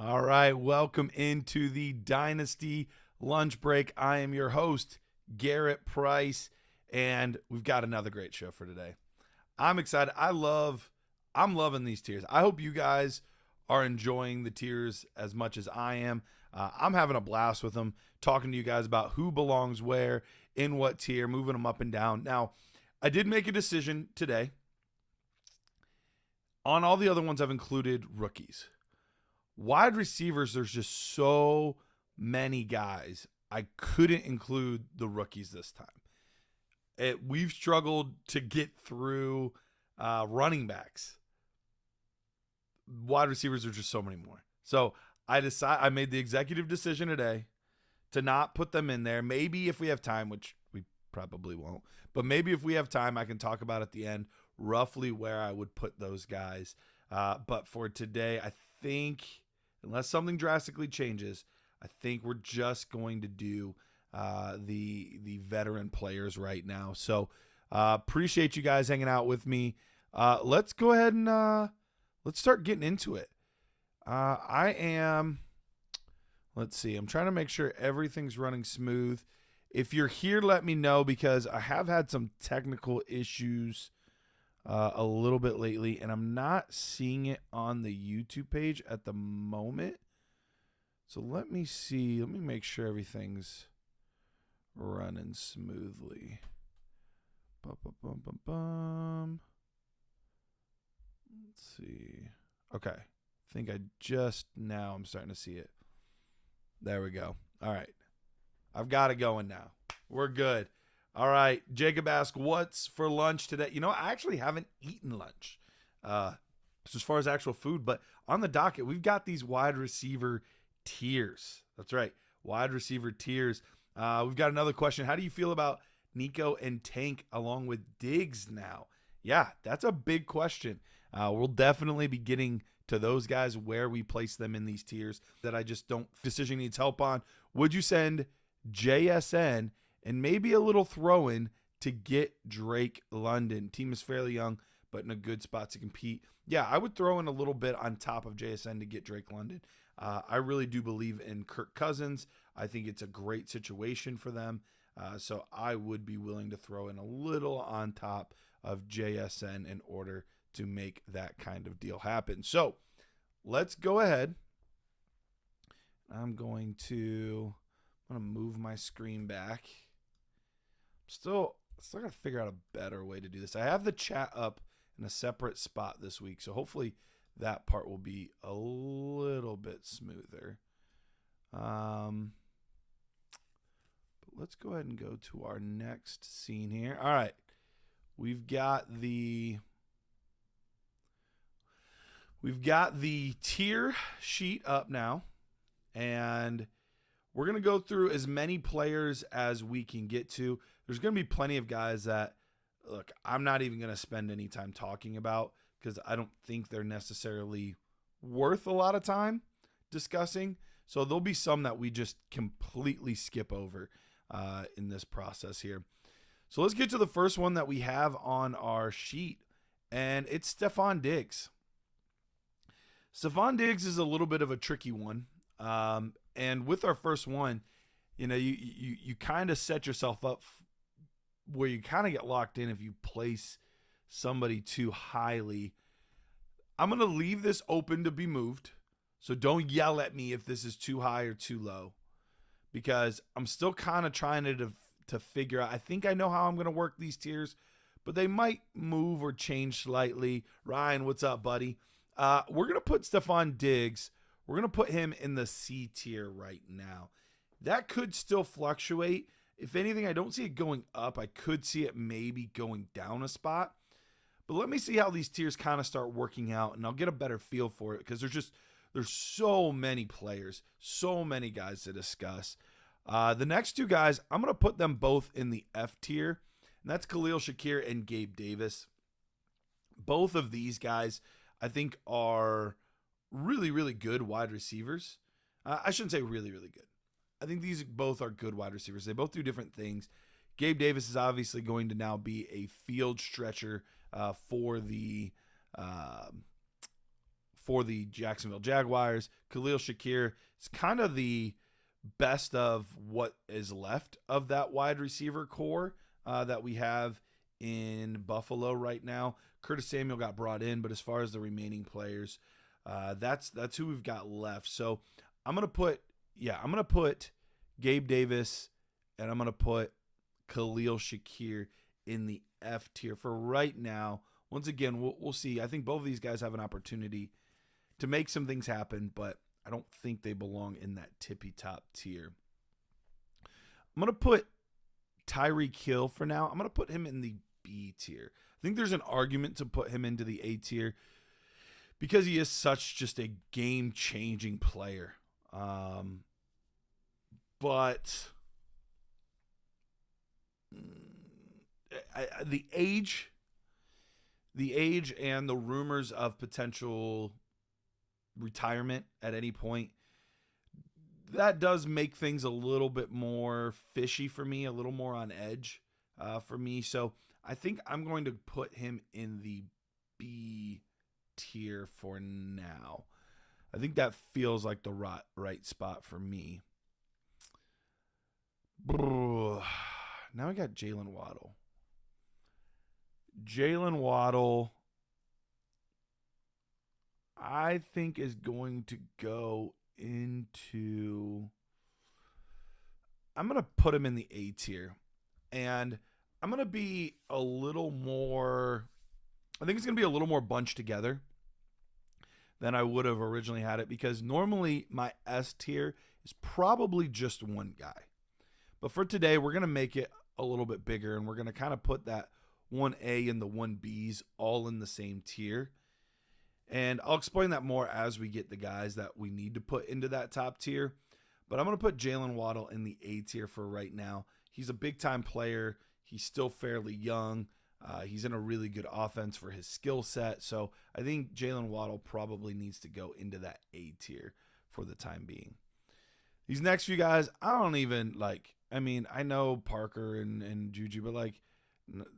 All right, welcome into the Dynasty lunch break. I am your host, Garrett Price, and we've got another great show for today. I'm excited. I'm loving these tiers. I hope you guys are enjoying the tiers as much as I am. I'm having a blast with them, talking to you guys about who belongs where, in what tier, moving them up and down. Now, I did make a decision today. On all the other ones, I've included rookies. Wide receivers, there's just so many guys. I couldn't include the rookies this time. We've struggled to get through running backs. Wide receivers are just so many more. So I made the executive decision today to not put them in there. Maybe if we have time, which we probably won't, but maybe if we have time, I can talk about at the end roughly where I would put those guys. But for today, I think, unless something drastically changes, I think we're just going to do the veteran players right now. So appreciate you guys hanging out with me. Let's go ahead and let's start getting into it. Let's see. I'm trying to make sure everything's running smooth. If you're here, let me know, because I have had some technical issues a little bit lately, and I'm not seeing it on the YouTube page at the moment. So let me see. Let me make sure everything's running smoothly. Bum. Let's see. Okay. I think I'm starting to see it. There we go. All right. I've got it going now. We're good. All right. Jacob asked, what's for lunch today? You know, I actually haven't eaten lunch as far as actual food, but on the docket, we've got these wide receiver tiers. That's right. Wide receiver tiers. We've got another question. How do you feel about Nico and Tank along with Diggs now? Yeah, that's a big question. We'll definitely be getting to those guys, where we place them in these tiers that I just don't decision needs help on. Would you send JSN and maybe a little throw-in to get Drake London? Team is fairly young, but in a good spot to compete. Yeah, I would throw in a little bit on top of JSN to get Drake London. I really do believe in Kirk Cousins. I think it's a great situation for them. So I would be willing to throw in a little on top of JSN in order to make that kind of deal happen. So let's go ahead. I'm going to move my screen back. Still got to figure out a better way to do this. I have the chat up in a separate spot this week, so hopefully that part will be a little bit smoother. But let's go ahead and go to our next scene here. All right. We've got the tier sheet up now, and we're going to go through as many players as we can get to. There's going to be plenty of guys that, look, I'm not even going to spend any time talking about, because I don't think they're necessarily worth a lot of time discussing. So there'll be some that we just completely skip over in this process here. So let's get to the first one that we have on our sheet, and it's Stephon Diggs. Stephon Diggs is a little bit of a tricky one. And with our first one, you know, you kind of set yourself up where you kind of get locked in if you place somebody too highly. I'm going to leave this open to be moved. So don't yell at me if this is too high or too low, because I'm still kind of trying to figure out. I think I know how I'm going to work these tiers, but they might move or change slightly. Ryan, what's up, buddy? We're going to put Stephon Diggs. We're going to put him in the C tier right now. That could still fluctuate. If anything, I don't see it going up. I could see it maybe going down a spot. But let me see how these tiers kind of start working out, and I'll get a better feel for it, because there's so many players, so many guys to discuss. The next two guys, I'm going to put them both in the F tier, and that's Khalil Shakir and Gabe Davis. Both of these guys, I think, are really, really good wide receivers. I shouldn't say really, really good. I think these both are good wide receivers. They both do different things. Gabe Davis is obviously going to now be a field stretcher for the for the Jacksonville Jaguars. Khalil Shakir is kind of the best of what is left of that wide receiver core that we have in Buffalo right now. Curtis Samuel got brought in, but as far as the remaining players, that's who we've got left. So I'm gonna put Gabe Davis and I'm gonna put Khalil Shakir in the F tier for right now. Once again, we'll see. I think both of these guys have an opportunity to make some things happen, but I don't think they belong in that tippy top tier. I'm gonna put Tyreek Hill for now. I'm gonna put him in the B tier. I think there's an argument to put him into the A tier because he is such just a game-changing player. But the age and the rumors of potential retirement at any point, that does make things a little bit more fishy for me, a little more on edge for me. So I think I'm going to put him in the B tier for now. I think that feels like the right spot for me. Now we got Jalen Waddle. Jalen Waddle, I think, is going to go into... I'm going to put him in the A tier. And I'm going to be a little more... I think it's going to be a little more bunched together than I would have originally had it, because normally my S tier is probably just one guy. But for today, we're going to make it a little bit bigger, and we're going to kind of put that 1A and the 1Bs all in the same tier. And I'll explain that more as we get the guys that we need to put into that top tier. But I'm going to put Jalen Waddle in the A tier for right now. He's a big-time player. He's still fairly young. He's in a really good offense for his skill set. So I think Jalen Waddle probably needs to go into that A tier for the time being. These next few guys, I don't even like. I mean, I know Parker and Juju, but like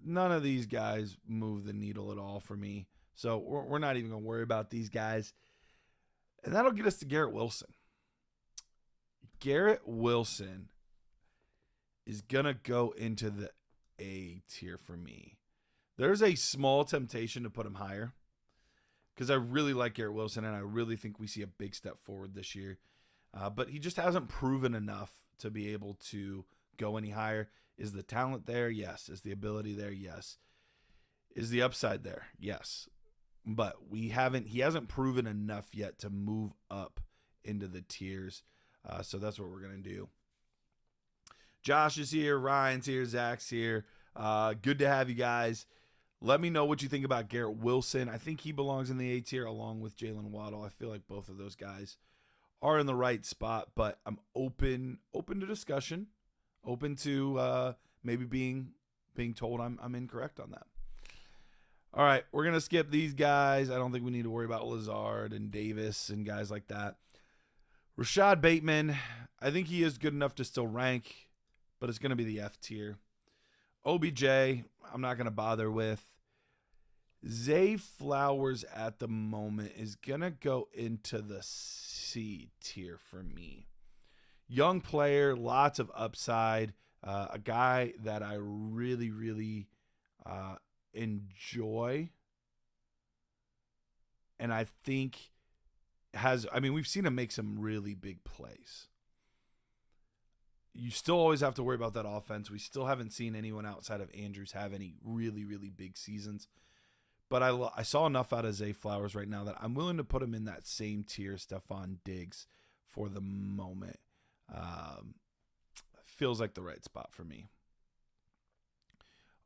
none of these guys move the needle at all for me. So we're not even going to worry about these guys. And that'll get us to Garrett Wilson. Garrett Wilson is going to go into the A tier for me. There's a small temptation to put him higher because I really like Garrett Wilson, and I really think we see a big step forward this year. But he just hasn't proven enough to be able to go any higher. Is the talent there? Yes. Is the ability there? Yes. Is the upside there? Yes. But he hasn't proven enough yet to move up into the tiers. So that's what we're going to do. Josh is here. Ryan's here. Zach's here. Good to have you guys. Let me know what you think about Garrett Wilson. I think he belongs in the A tier along with Jalen Waddle. I feel like both of those guys are in the right spot, but I'm open to discussion, open to maybe being told I'm incorrect on that. All right, we're going to skip these guys. I don't think we need to worry about Lazard and Davis and guys like that. Rashad Bateman, I think he is good enough to still rank, but it's going to be the F tier. OBJ, I'm not going to bother with. Zay Flowers at the moment is going to go into the C tier for me. Young player, lots of upside, a guy that I really, really enjoy. And I think we've seen him make some really big plays. You still always have to worry about that offense. We still haven't seen anyone outside of Andrews have any really, really big seasons. But I saw enough out of Zay Flowers right now that I'm willing to put him in that same tier, Stephon Diggs, for the moment. Feels like the right spot for me.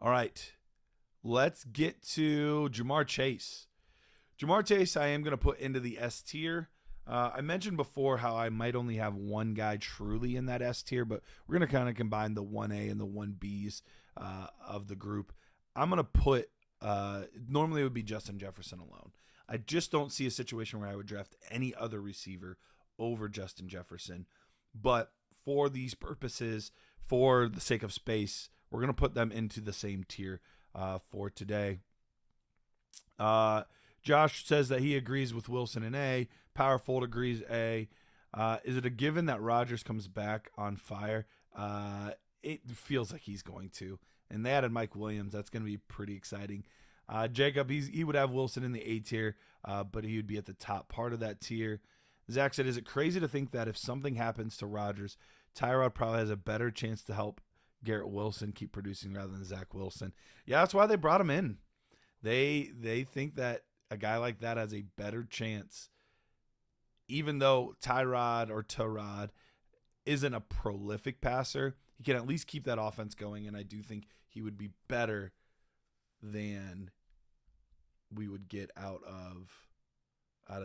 All right. Let's get to Jamar Chase. Jamar Chase, I am going to put into the S tier. I mentioned before how I might only have one guy truly in that S tier, but we're going to kind of combine the 1A and the 1Bs of the group. I'm going to put, normally it would be Justin Jefferson alone. I just don't see a situation where I would draft any other receiver over Justin Jefferson. But for these purposes, for the sake of space, we're going to put them into the same tier for today. Josh says that he agrees with Wilson in A. Powerfold agrees A. Is it a given that Rodgers comes back on fire? It feels like he's going to. And they added Mike Williams. That's going to be pretty exciting. Jacob, he would have Wilson in the A tier, but he would be at the top part of that tier. Zach said, is it crazy to think that if something happens to Rodgers, Tyrod probably has a better chance to help Garrett Wilson keep producing rather than Zach Wilson? Yeah, that's why they brought him in. They think that a guy like that has a better chance, even though Tyrod isn't a prolific passer. He can at least keep that offense going, and I do think he would be better than we would get out of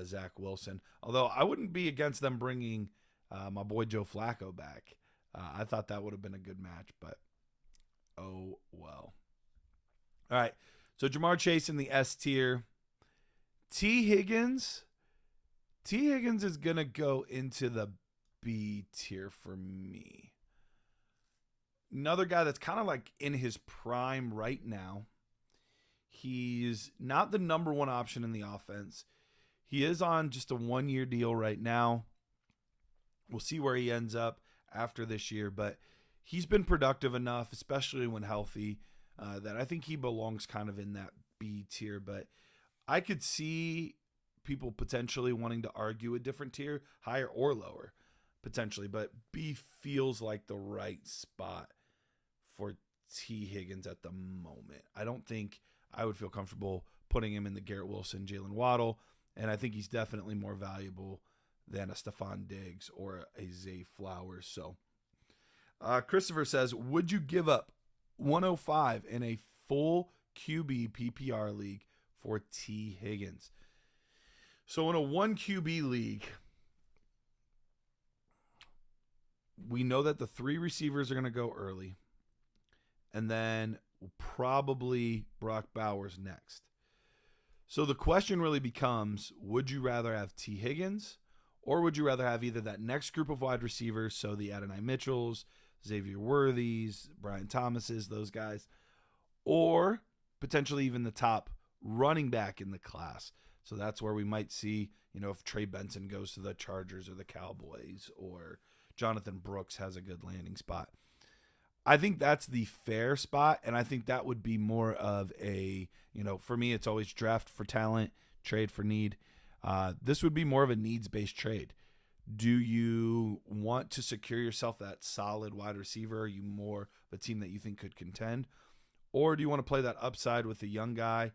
Zach Wilson. Although I wouldn't be against them bringing my boy Joe Flacco back. I thought that would have been a good match, but oh well. All right, so Jamar Chase in the S tier. T. Higgins is going to go into the B tier for me. Another guy that's kind of like in his prime right now. He's not the number one option in the offense. He is on just a 1-year deal right now. We'll see where he ends up after this year, but he's been productive enough, especially when healthy, that I think he belongs kind of in that B tier. But I could see people potentially wanting to argue a different tier, higher or lower, potentially. But B feels like the right spot for T. Higgins at the moment. I don't think I would feel comfortable putting him in the Garrett Wilson, Jalen Waddle, and I think he's definitely more valuable than a Stephon Diggs or a Zay Flowers. So Christopher says, would you give up 105 in a full QB PPR league for T. Higgins? So in a 1 QB league, we know that the 3 receivers are going to go early, and then probably Brock Bowers next. So the question really becomes, would you rather have T. Higgins, or would you rather have either that next group of wide receivers, so the Adonai Mitchells, Xavier Worthies, Brian Thomases, those guys, or potentially even the top running back in the class? So that's where we might see, if Trey Benson goes to the Chargers or the Cowboys, or Jonathan Brooks has a good landing spot. I think that's the fair spot, and I think that would be more of a, for me, it's always draft for talent, trade for need. This would be more of a needs-based trade. Do you want to secure yourself that solid wide receiver? Are you more of a team that you think could contend? Or do you want to play that upside with a young guy,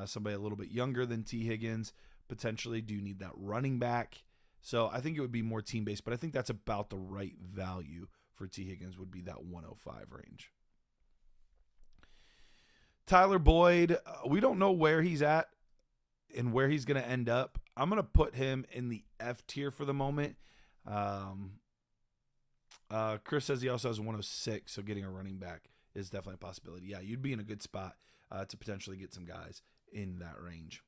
somebody a little bit younger than T. Higgins? Potentially, do you need that running back? So I think it would be more team-based, but I think that's about the right value for T. Higgins, would be that 105 range. Tyler Boyd, we don't know where he's at and where he's going to end up. I'm going to put him in the F tier for the moment. Chris says he also has 106, so getting a running back is definitely a possibility. Yeah, you'd be in a good spot to potentially get some guys in that range.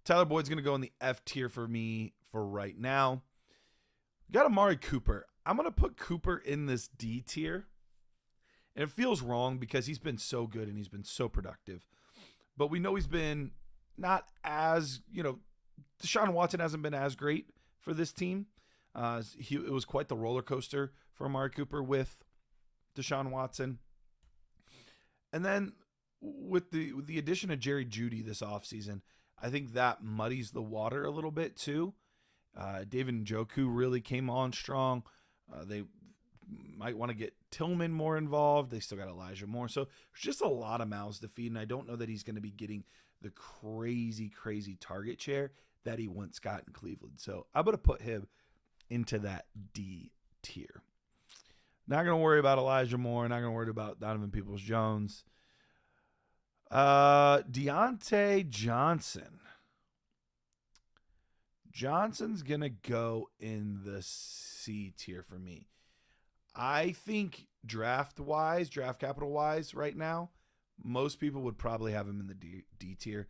Tyler Boyd's going to go in the F tier for me for right now. We got Amari Cooper. I'm going to put Cooper in this D tier. And it feels wrong because he's been so good and he's been so productive. But we know he's been not as, Deshaun Watson hasn't been as great for this team. It was quite the roller coaster for Amari Cooper with Deshaun Watson. And then with the addition of Jerry Jeudy this offseason, I think that muddies the water a little bit too. David Njoku really came on strong. They might want to get Tillman more involved. They still got Elijah Moore. So there's just a lot of mouths to feed, and I don't know that he's going to be getting the crazy target share that he once got in Cleveland. So I'm going to put him into that D tier. Not going to worry about Elijah Moore. Not going to worry about Donovan Peoples-Jones. Deontay Johnson. Johnson's going to go in the C tier for me. I think draft capital-wise right now, most people would probably have him in the D tier.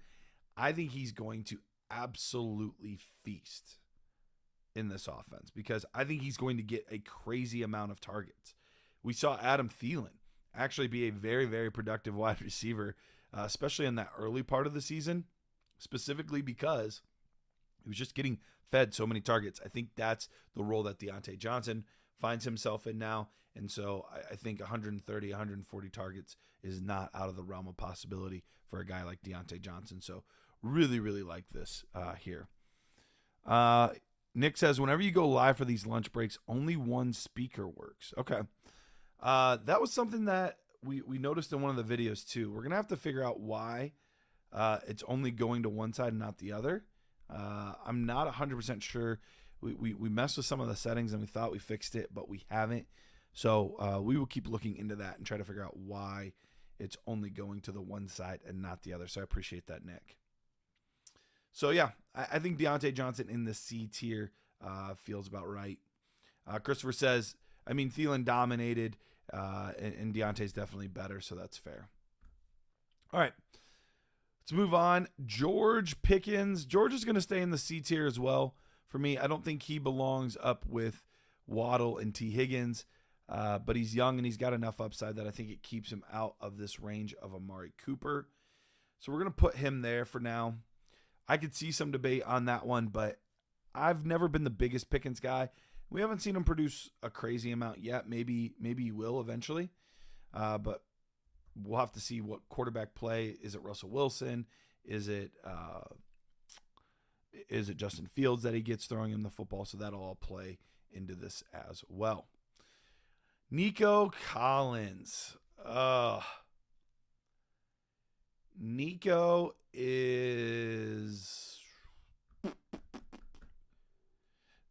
I think he's going to absolutely feast in this offense because I think he's going to get a crazy amount of targets. We saw Adam Thielen actually be a very, very productive wide receiver, especially in that early part of the season. specifically because he was just getting fed so many targets. I think that's the role that Diontae Johnson finds himself in now. And so I think 130, 140 targets is not out of the realm of possibility for a guy like Diontae Johnson. So really, really like this here. Nick says, whenever you go live for these lunch breaks, only one speaker works. Okay. That was something that we noticed in one of the videos too. We're going to have to figure out why it's only going to one side and not the other. I'm not 100% sure. We messed with some of the settings and we thought we fixed it, but we haven't. So we will keep looking into that and try to figure out why it's only going to the one side and not the other. So I appreciate that, Nick. So yeah, I think Diontae Johnson in the C tier feels about right. Christopher says, I mean, Thielen dominated, and Deontay's definitely better, so that's fair. All right, let's move on. George Pickens. George is going to stay in the C tier as well. For me, I don't think he belongs up with Waddle and T. Higgins, but he's young and he's got enough upside that I think it keeps him out of this range of Amari Cooper. So we're going to put him there for now. I could see some debate on that one, but I've never been the biggest Pickens guy. We haven't seen him produce a crazy amount yet. Maybe he will eventually, but we'll have to see what quarterback play. Is it Russell Wilson? Is it Justin Fields that he gets throwing him the football? So that'll all play into this as well. Nico Collins. Nico is...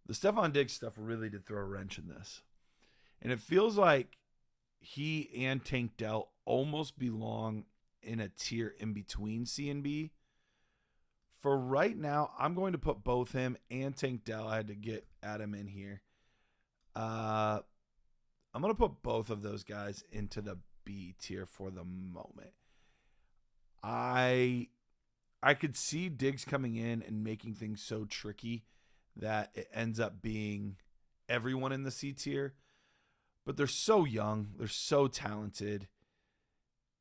The Stephon Diggs stuff really did throw a wrench in this. And it feels like he and Tank Dell almost belong in a tier in between C and B. For right now, I'm going to put both him and Tank Dell. I had to get Adam in here. I'm going to put both of those guys into the B tier for the moment. I could see Diggs coming in and making things so tricky that it ends up being everyone in the C tier. But they're so young, they're so talented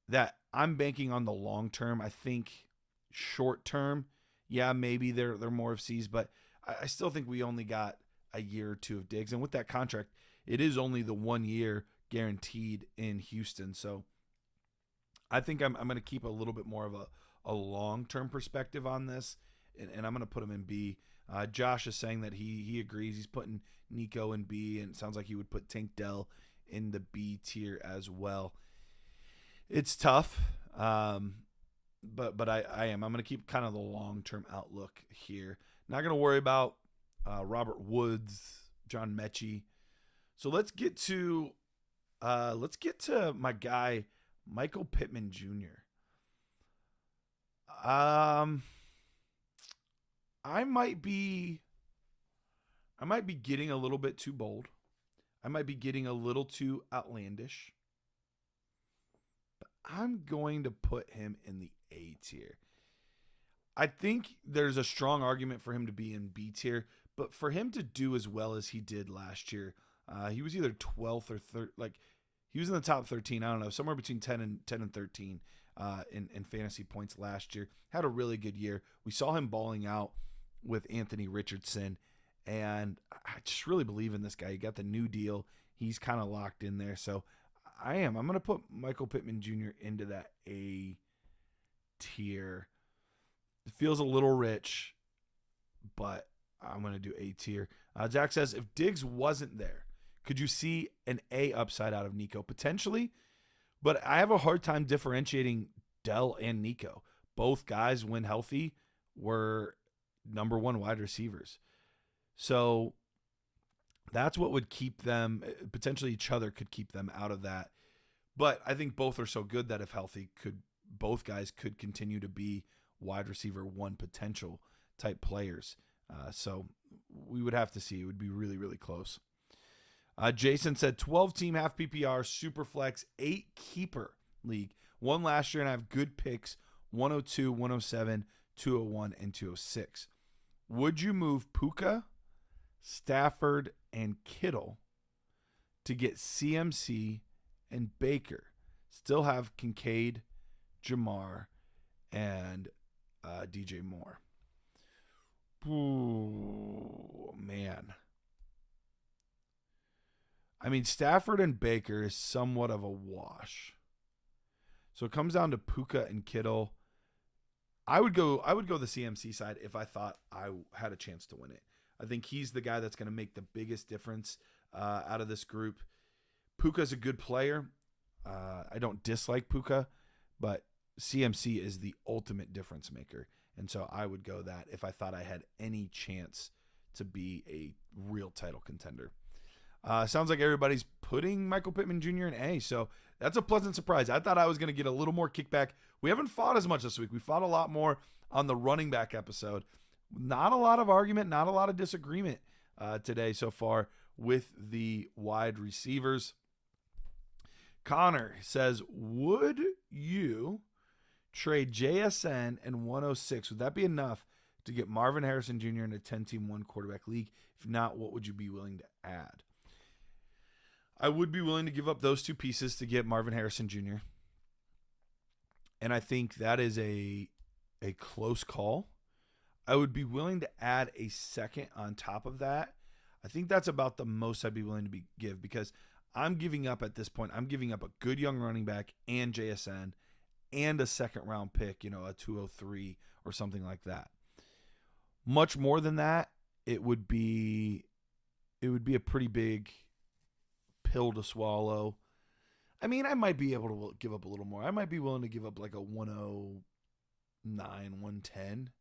that I'm banking on the long term. I think short term, yeah, maybe they're more of C's, but I still think we only got a year or two of Diggs. And with that contract, it is only the 1 year guaranteed in Houston. So I think I'm going to keep a little bit more of a long-term perspective on this, and I'm going to put him in B. Josh is saying that he agrees. He's putting Nico in B, and it sounds like he would put Tank Dell in the B tier as well. It's tough, but I am. I'm going to keep kind of the long-term outlook here. Not going to worry about Robert Woods, John Mechie. So let's get to my guy Michael Pittman Jr. I might be getting a little bit too bold. I might be getting a little too outlandish. But I'm going to put him in the A tier. I think there's a strong argument for him to be in B tier, but for him to do as well as he did last year, he was either 12th or 3rd. Like, he was in the top 13. I don't know, somewhere between 10 and 13 in fantasy points last year. Had a really good year. We saw him balling out with Anthony Richardson, and I just really believe in this guy. He got the new deal. He's kind of locked in there. So I'm going to put Michael Pittman Jr. into that A tier. It feels a little rich, but I'm going to do A tier. Zach says, if Diggs wasn't there, could you see an A upside out of Nico? Potentially, but I have a hard time differentiating Dell and Nico. Both guys, when healthy, were number one wide receivers. So that's what would keep them, potentially each other could keep them out of that. But I think both are so good that if healthy, both guys could continue to be wide receiver one potential type players. So we would have to see. It would be really, really close. Jason said 12-team half PPR, super flex, 8-keeper league. One last year, and I have good picks, 102, 107, 201, and 206. Would you move Puka, Stafford, and Kittle to get CMC and Baker? Still have Kincaid, Jamar, and DJ Moore. Ooh, man. I mean, Stafford and Baker is somewhat of a wash. So it comes down to Puka and Kittle. I would go the CMC side if I thought I had a chance to win it. I think he's the guy that's going to make the biggest difference out of this group. Puka's a good player. I don't dislike Puka, but CMC is the ultimate difference maker. And so I would go that if I thought I had any chance to be a real title contender. Sounds like everybody's putting Michael Pittman Jr. in A, so that's a pleasant surprise. I thought I was going to get a little more kickback. We haven't fought as much this week. We fought a lot more on the running back episode. Not a lot of argument, not a lot of disagreement today so far with the wide receivers. Connor says, would you trade JSN and 106? Would that be enough to get Marvin Harrison Jr. in a 10-team one quarterback league? If not, what would you be willing to add? I would be willing to give up those two pieces to get Marvin Harrison Jr. And I think that is a close call. I would be willing to add a second on top of that. I think that's about the most I'd be willing to give, because I'm giving up at this point. I'm giving up a good young running back and JSN and a second round pick, a 203 or something like that. Much more than that, it would be a pretty big pill to swallow. I mean, I might be able to give up a little more. I might be willing to give up like a 109, 110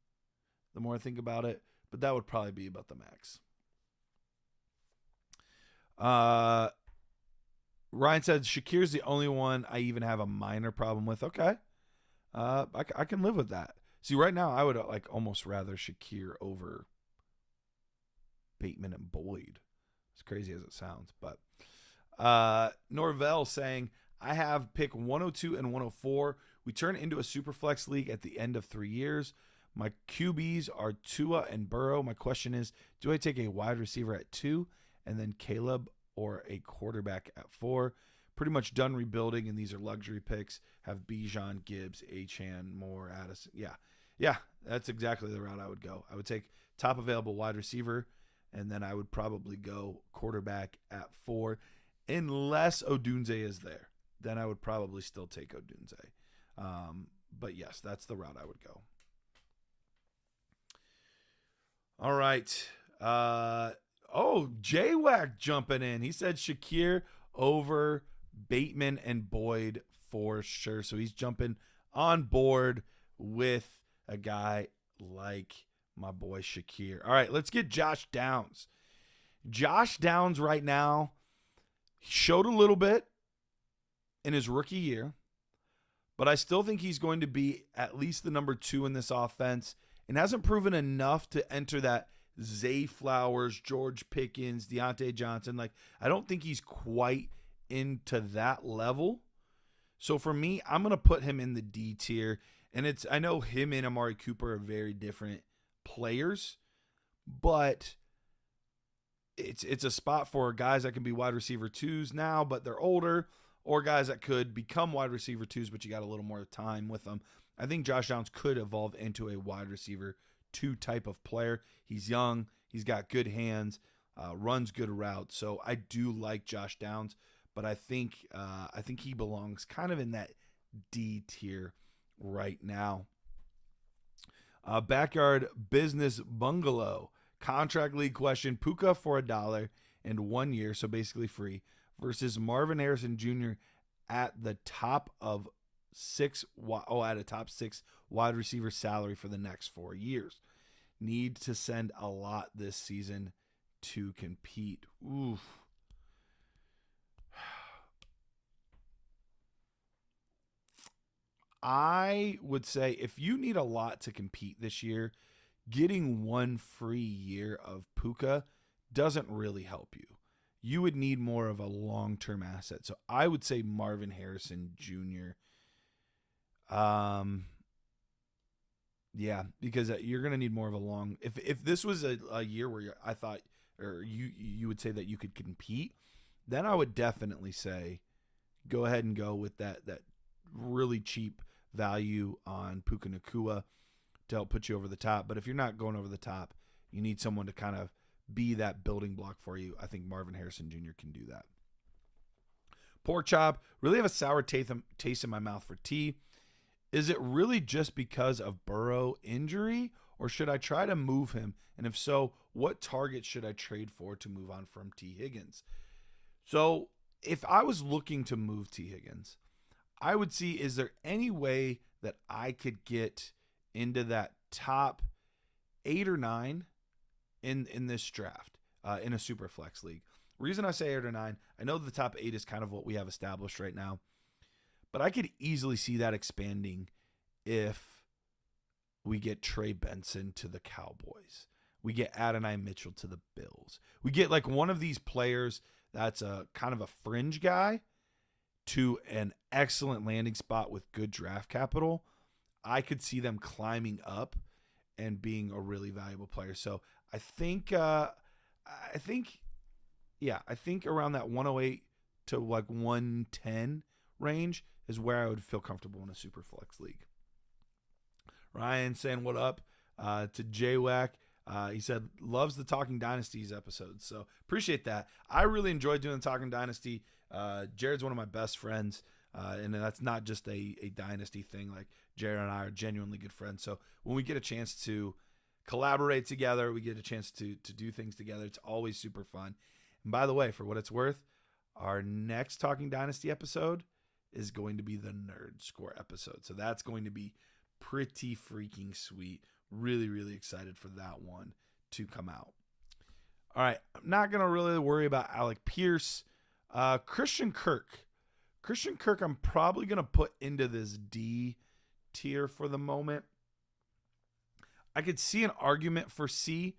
the more I think about it, but that would probably be about the max. Ryan said Shakir's the only one I even have a minor problem with. Okay. I can live with that. See, right now I would almost rather Shakir over Bateman and Boyd. As crazy as it sounds, but Norvell saying, I have pick 102 and 104. We turn into a super flex league at the end of 3 years. My QBs are Tua and Burrow. My question is, do I take a wide receiver at 2 and then Caleb or a quarterback at 4? Pretty much done rebuilding, and these are luxury picks. Have Bijan, Gibbs, Achane, Moore, Addison. Yeah, that's exactly the route I would go. I would take top available wide receiver, and then I would probably go quarterback at 4. Unless Odunze is there, then I would probably still take Odunze. But yes, that's the route I would go. All right. J-Wack jumping in. He said Shakir over Bateman and Boyd for sure. So he's jumping on board with a guy like my boy Shakir. All right, let's get Josh Downs. Josh Downs right now showed a little bit in his rookie year, but I still think he's going to be at least the number 2 in this offense, and hasn't proven enough to enter that Zay Flowers, George Pickens, Deontay Johnson. I don't think he's quite into that level. So for me, I'm going to put him in the D tier. And I know him and Amari Cooper are very different players, but it's a spot for guys that can be wide receiver 2s now, but they're older, or guys that could become wide receiver 2s, but you got a little more time with them. I think Josh Downs could evolve into a wide receiver 2 type of player. He's young. He's got good hands, runs good routes. So I do like Josh Downs, but I think he belongs kind of in that D tier right now. Backyard Business Bungalow. Contract league question. Puka for $1 and 1 year, so basically free, versus Marvin Harrison Jr. at the top of at a top 6 wide receiver salary for the next 4 years. Need to send a lot this season to compete. Oof. I would say if you need a lot to compete this year, getting 1 free year of Puka doesn't really help you. You would need more of a long-term asset. So I would say Marvin Harrison Jr. Yeah, because you're going to need more of a long. If this was a year where I thought, or you would say that you could compete, then I would definitely say go ahead and go with that really cheap value on Puka Nacua. to help put you over the top. But if you're not going over the top, you need someone to kind of be that building block for you. I think Marvin Harrison Jr. can do that. Pork chop, really have a sour taste in my mouth for T. Is it really just because of Burrow injury, or should I try to move him? And if so, what target should I trade for to move on from T. Higgins? So if I was looking to move T. Higgins, I would see, is there any way that I could get into that top 8 or 9 in this draft in a super flex league? Reason I say 8 or 9, I know the top 8 is kind of what we have established right now, but I could easily see that expanding if we get Trey Benson to the Cowboys. We get Adonai Mitchell to the Bills. We get like one of these players that's a kind of a fringe guy to an excellent landing spot with good draft capital. I could see them climbing up and being a really valuable player. So I think around that 108 to like 110 range is where I would feel comfortable in a super flex league. Ryan saying what up to JWAC. He said loves the Talking Dynasties episodes. So appreciate that. I really enjoyed doing the Talking Dynasty. Jared's one of my best friends. And that's not just a Dynasty thing. Like Jared and I are genuinely good friends. So when we get a chance to collaborate together, we get a chance to do things together. It's always super fun. And by the way, for what it's worth, our next Talking Dynasty episode is going to be the Nerd Score episode. So that's going to be pretty freaking sweet. Really, really excited for that one to come out. All right. I'm not going to really worry about Alec Pierce. Christian Kirk, I'm probably going to put into this D tier for the moment. I could see an argument for C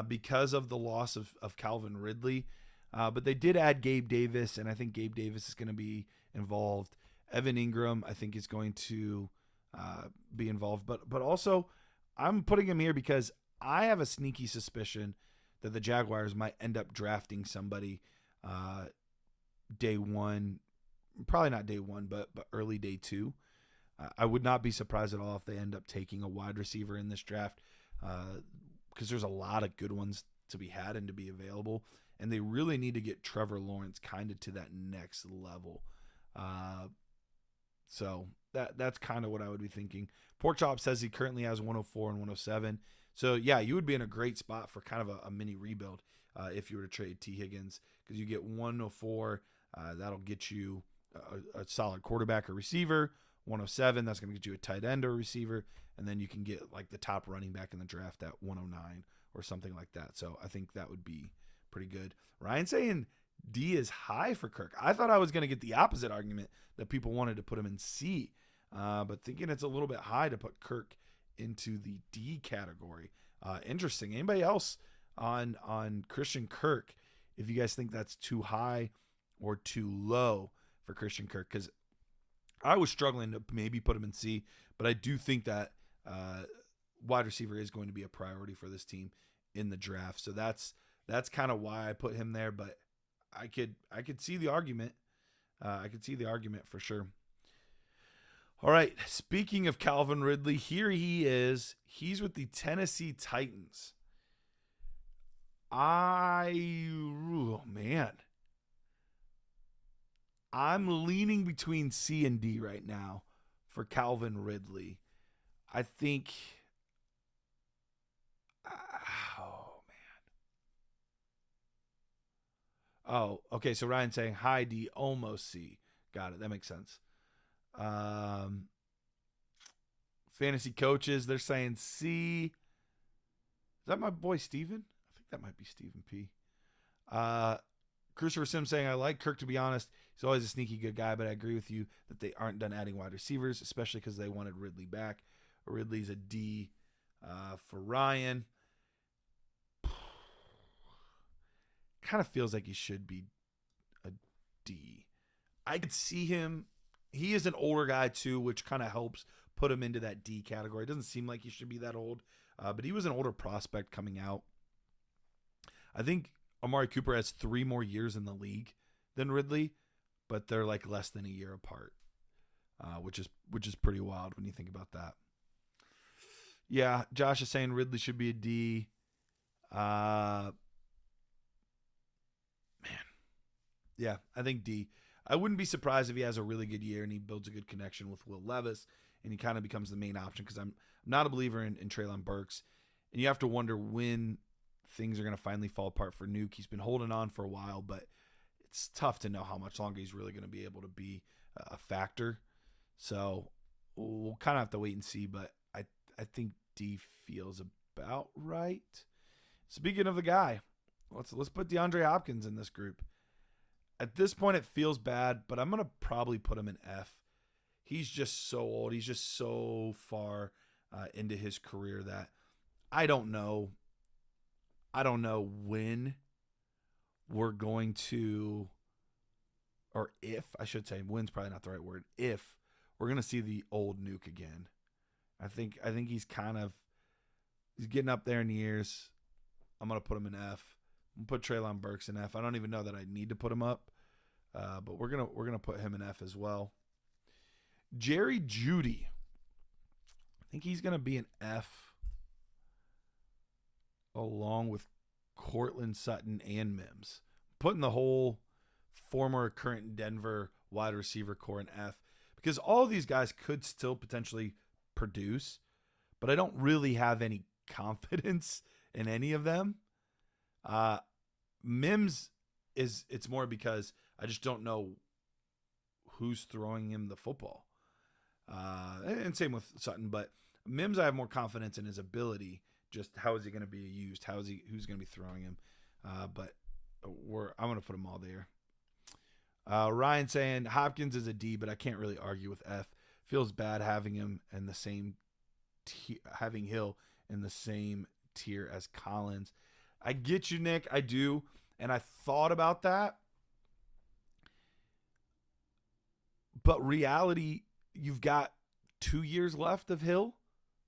because of the loss of Calvin Ridley. But they did add Gabe Davis, and I think Gabe Davis is going to be involved. Evan Ingram, I think, is going to be involved. But also, I'm putting him here because I have a sneaky suspicion that the Jaguars might end up drafting somebody day one. Probably not day one, but early day 2. I would not be surprised at all if they end up taking a wide receiver in this draft because there's a lot of good ones to be had and to be available. And they really need to get Trevor Lawrence kind of to that next level. So that's kind of what I would be thinking. Pork Chop says he currently has 104 and 107. So, yeah, you would be in a great spot for kind of a mini rebuild if you were to trade T. Higgins because you get 104. That'll get you a solid quarterback or receiver. 107, that's going to get you a tight end or receiver. And then you can get like the top running back in the draft at 109 or something like that. So I think that would be pretty good. Ryan saying D is high for Kirk. I thought I was going to get the opposite argument that people wanted to put him in C. But thinking it's a little bit high to put Kirk into the D category. Interesting. Anybody else on Christian Kirk, if you guys think that's too high or too low for Christian Kirk? Because I was struggling to maybe put him in C, but I do think that wide receiver is going to be a priority for this team in the draft. So that's kind of why I put him there, but I could see the argument. I could see the argument for sure. All right, speaking of Calvin Ridley, here he is. He's with the Tennessee Titans. Oh man. I'm leaning between C and D right now for Calvin Ridley. I think Oh, okay. So Ryan's saying high D, almost C. Got it. That makes sense. Fantasy coaches, they're saying C. Is that my boy Steven? I think that might be Steven P. Christopher Sims saying, I like Kirk, to be honest. He's always a sneaky good guy, but I agree with you that they aren't done adding wide receivers, especially because they wanted Ridley back. Ridley's a D for Ryan. Kind of feels like he should be a D. I could see him. He is an older guy too, which kind of helps put him into that D category. It doesn't seem like he should be that old, but he was an older prospect coming out. I think Amari Cooper has 3 more years in the league than Ridley, but they're like less than a year apart, which is pretty wild when you think about that. Yeah, Josh is saying Ridley should be a D. Man, yeah, I think D. I wouldn't be surprised if he has a really good year and he builds a good connection with Will Levis and he kind of becomes the main option because I'm not a believer in Treylon Burks. And you have to wonder when things are going to finally fall apart for Nuke. He's been holding on for a while, but it's tough to know how much longer he's really going to be able to be a factor. So we'll kind of have to wait and see, but I think D feels about right. Speaking of the guy, let's put DeAndre Hopkins in this group. At this point, it feels bad, but I'm going to probably put him in F. He's just so old. He's just so far into his career that I don't know. I don't know when we're going to, or if, I should say, when's probably not the right word, if we're going to see the old Nuke again. I think he's he's getting up there in years. I'm going to put him in F. I'm going to put Treylon Burks in F. I don't even know that I need to put him up, but we're gonna put him in F as well. Jerry Jeudy. I think he's going to be an F along with Cortland Sutton and Mims. Putting the whole former current Denver wide receiver core in F because all of these guys could still potentially produce, but I don't really have any confidence in any of them. Mims it's more because I just don't know who's throwing him the football. And same with Sutton, but Mims I have more confidence in his ability. Just how is he going to be used? Who's going to be throwing him? But I'm going to put them all there. Ryan saying Hopkins is a D, but I can't really argue with F. Feels bad having him in the same having Hill in the same tier as Collins. I get you, Nick. I do, and I thought about that, but reality, you've got 2 years left of Hill,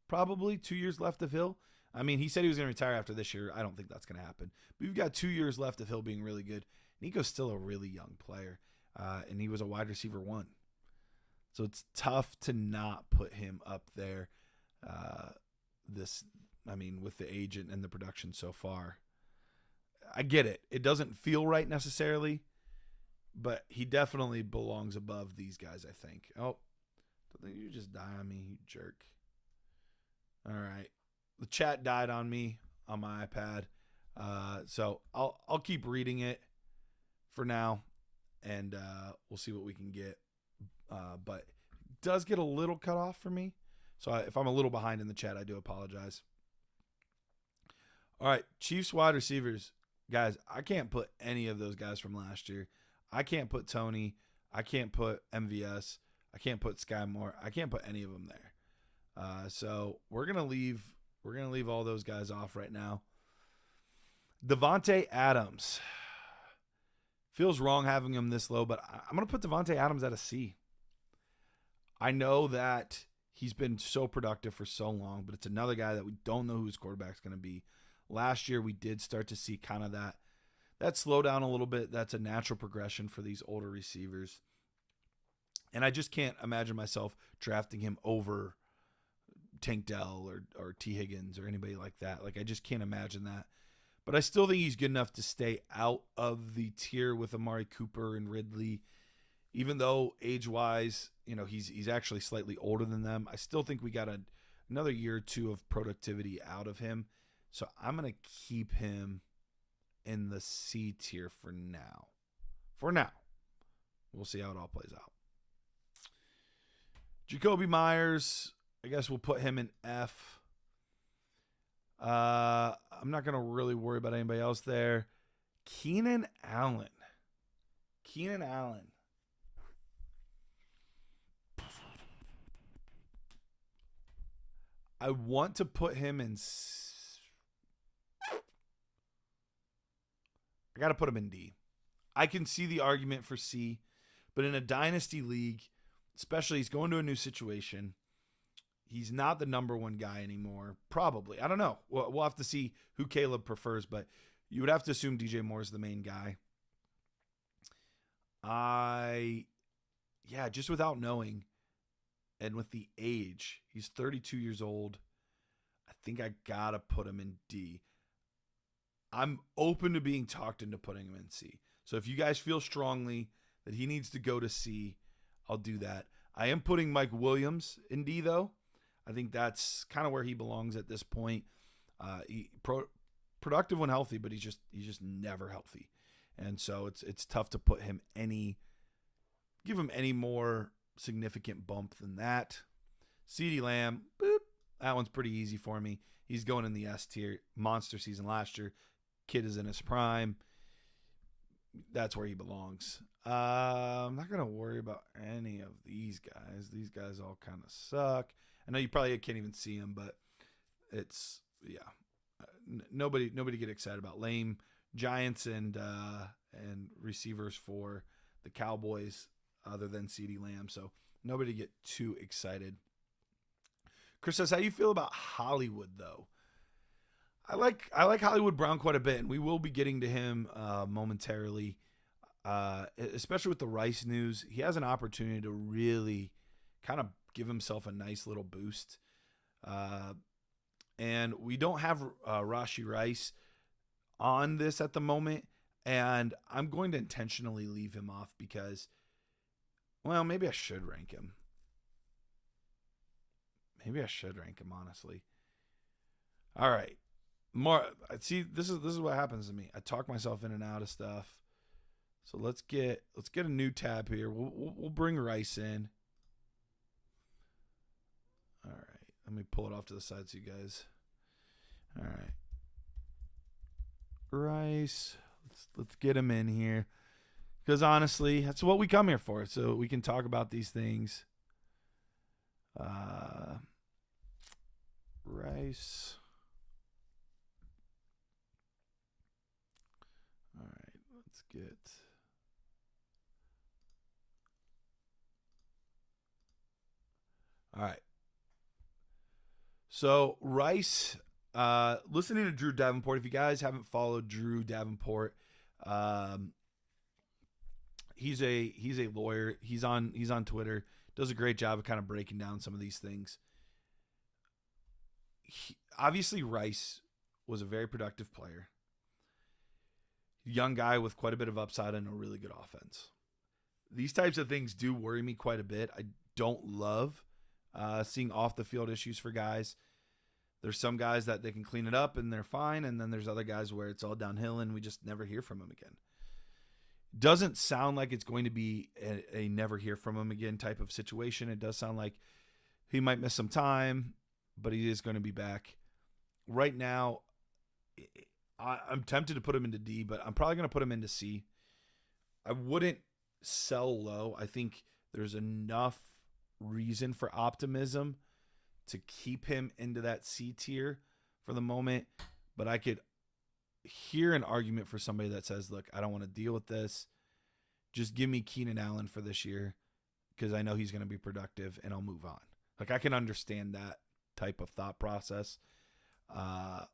probably 2 years left of Hill. I mean, he said he was going to retire after this year. I don't think that's going to happen. But you've got 2 years left of Hill being really good. Nico's still a really young player, and he was a wide receiver 1. So it's tough to not put him up there with the agent and the production so far. I get it. It doesn't feel right necessarily, but he definitely belongs above these guys, I think. Oh, you just die on me, you jerk. All right. The chat died on me on my iPad. So I'll keep reading it for now, and we'll see what we can get. But it does get a little cut off for me. So if I'm a little behind in the chat, I do apologize. All right, Chiefs wide receivers. Guys, I can't put any of those guys from last year. I can't put Tony. I can't put MVS. I can't put Sky Moore. I can't put any of them there. So we're gonna leave all those guys off right now. Devontae Adams. Feels wrong having him this low, but I'm gonna put Devontae Adams at a C. I know that he's been so productive for so long, but it's another guy that we don't know who his quarterback's gonna be. Last year we did start to see kind of that slow down a little bit. That's a natural progression for these older receivers. And I just can't imagine myself drafting him over Tank Dell or T. Higgins or anybody like that. Like, I just can't imagine that. But I still think he's good enough to stay out of the tier with Amari Cooper and Ridley. Even though age-wise, he's actually slightly older than them, I still think we got another year or two of productivity out of him. So I'm going to keep him in the C tier for now. We'll see how it all plays out. Jacoby Myers, I guess we'll put him in F. I'm not going to really worry about anybody else there. Keenan Allen. I want to put him in. I got to put him in D. I can see the argument for C, but in a dynasty league, especially he's going to a new situation. He's not the number one guy anymore. Probably. I don't know. We'll have to see who Caleb prefers, but you would have to assume DJ Moore is the main guy. Just without knowing, and with the age, he's 32 years old. think I got to put him in D. I'm open to being talked into putting him in C. So if you guys feel strongly that he needs to go to C, I'll do that. I am putting Mike Williams in D, though. I think that's kind of where he belongs at this point. Productive when healthy, but he's just never healthy, and so it's tough to put him give him any more significant bump than that. CeeDee Lamb, boop, that one's pretty easy for me. He's going in the S tier. Monster season last year. Kid is in his prime. That's where he belongs. I'm not gonna worry about any of these guys. These guys all kind of suck. I know you probably can't even see them, but it's nobody get excited about lame Giants and receivers for the Cowboys other than CeeDee Lamb. So nobody get too excited. Chris says, how do you feel about Hollywood though? I like Hollywood Brown quite a bit, and we will be getting to him momentarily. Especially with the Rice news, he has an opportunity to really kind of give himself a nice little boost. And we don't have Rashi Rice on this at the moment, and I'm going to intentionally leave him off because, well, maybe I should rank him. Honestly. All right. See, this is what happens to me. I talk myself in and out of stuff. So let's get a new tab here. We'll bring Rice in. All right. Let me pull it off to the side so you guys. All right. Rice. Let's get him in here. Because honestly, that's what we come here for. So we can talk about these things. Rice. All right. Let's get... All right. So Rice, listening to Drew Davenport. If you guys haven't followed Drew Davenport, he's a lawyer. He's on Twitter. Does a great job of kind of breaking down some of these things. Obviously, Rice was a very productive player. Young guy with quite a bit of upside and a really good offense. These types of things do worry me quite a bit. I don't love seeing off the field issues for guys. There's some guys that they can clean it up and they're fine, and then there's other guys where it's all downhill and we just never hear from them again. Doesn't sound like it's going to be a never hear from him again type of situation. It does sound like he might miss some time, but he is going to be back. Right now, I'm tempted to put him into D, but I'm probably going to put him into C. I wouldn't sell low. I think there's enough reason for optimism to keep him into that C tier for the moment, but I could hear an argument for somebody that says, look, I don't want to deal with this. Just give me Keenan Allen for this year because I know he's going to be productive and I'll move on. Like, I can understand that type of thought process. And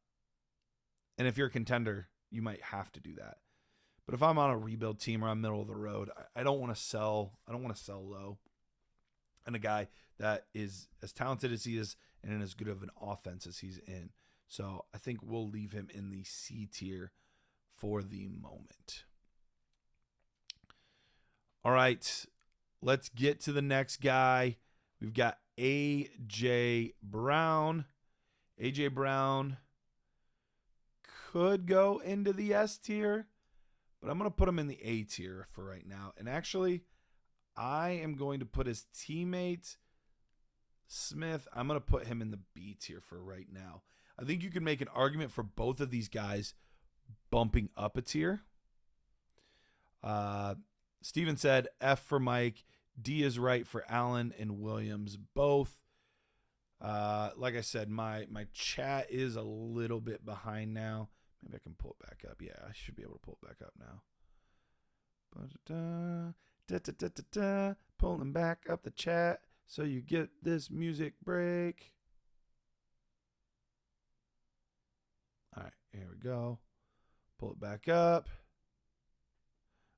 if you're a contender, you might have to do that. But if I'm on a rebuild team or I'm middle of the road, I don't want to sell. I don't want to sell low. And a guy that is as talented as he is and in as good of an offense as he's in. So I think we'll leave him in the C tier for the moment. All right, let's get to the next guy. We've got A.J. Brown. A.J. Brown could go into the S tier, but I'm going to put him in the A tier for right now. And actually, I am going to put his teammate, Smith, I'm going to put him in the B tier for right now. I think you can make an argument for both of these guys bumping up a tier. Steven said F for Mike. D is right for Allen and Williams both. Like I said, my chat is a little bit behind now. Maybe I can pull it back up. Yeah, I should be able to pull it back up now. Pulling back up the chat so you get this music break. All right, here we go. Pull it back up.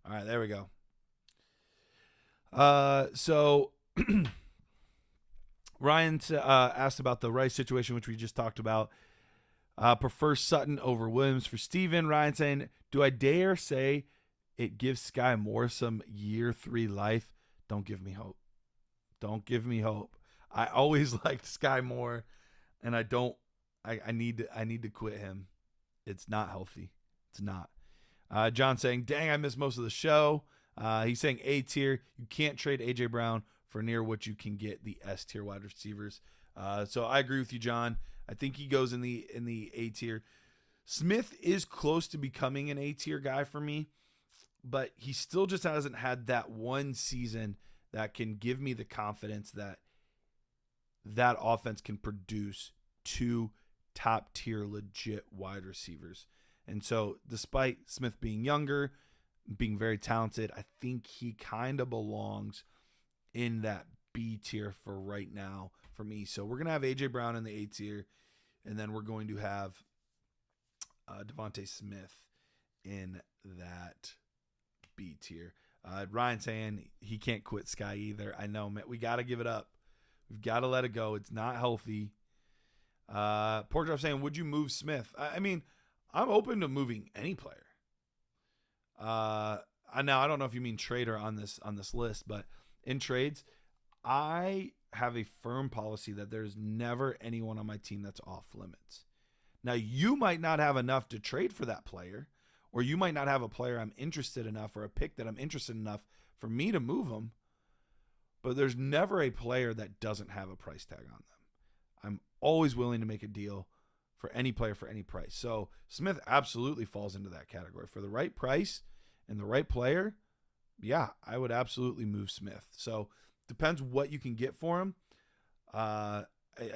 All right, there we go. So Ryan asked about the Rice situation, which we just talked about. Prefer Sutton over Williams for Steven. Ryan saying, do I dare say it gives Sky Moore some year 3 life? Don't give me hope. Don't give me hope. I always liked Sky Moore, and I need to quit him. It's not healthy. It's not. John saying, dang, I missed most of the show. He's saying A tier. You can't trade A.J. Brown for near what you can get the S tier wide receivers. So I agree with you, John. I think he goes in the A tier. Smith is close to becoming an A tier guy for me, but he still just hasn't had that one season that can give me the confidence that that offense can produce 2 top tier legit wide receivers. And so despite Smith being younger, being very talented, I think he kind of belongs in that B tier for right now for me. So we're going to have A.J. Brown in the A tier, and then we're going to have Devontae Smith in that B tier. Ryan saying he can't quit Sky either. I know, man. We got to give it up. We've got to let it go. It's not healthy. Porkchop saying, would you move Smith? I mean, I'm open to moving any player. Now, I don't know if you mean trader on this list, but in trades, I have a firm policy that there's never anyone on my team that's off limits. Now, you might not have enough to trade for that player, or you might not have a player I'm interested enough or a pick that I'm interested enough for me to move them, but there's never a player that doesn't have a price tag on them. I'm always willing to make a deal for any player for any price. So Smith absolutely falls into that category. For the right price and the right player, yeah, I would absolutely move Smith. So depends what you can get for him. I